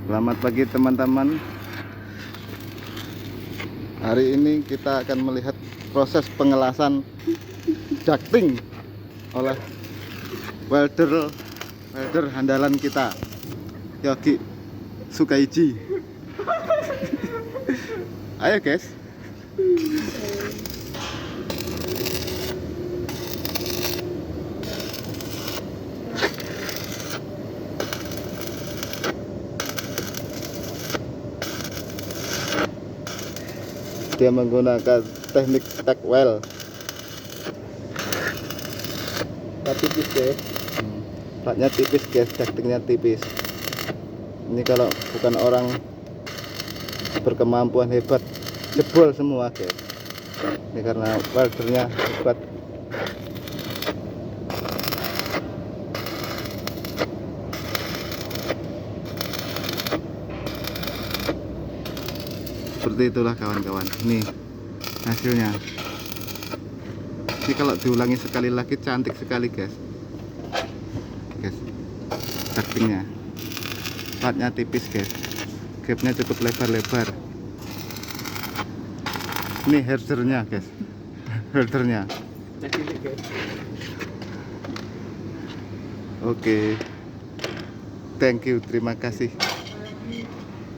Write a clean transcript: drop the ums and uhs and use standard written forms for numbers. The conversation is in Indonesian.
Selamat pagi teman-teman. Hari ini kita akan melihat proses pengelasan ducting oleh welder andalan kita, Yogi Sukaiji. Ayo guys. Dia menggunakan teknik tack weld. Tipis guys. Platnya tipis guys, ductingnya tipis. Ini kalau bukan orang berkemampuan hebat, jebol semua guys. Ini karena weldernya hebat. Seperti itulah kawan-kawan. Ini hasilnya. Ini kalau diulangi sekali lagi cantik sekali guys. Ductingnya, platnya tipis guys, gapnya cukup lebar-lebar. Ini herdernya guys, herdernya. Oke, thank you, terima kasih.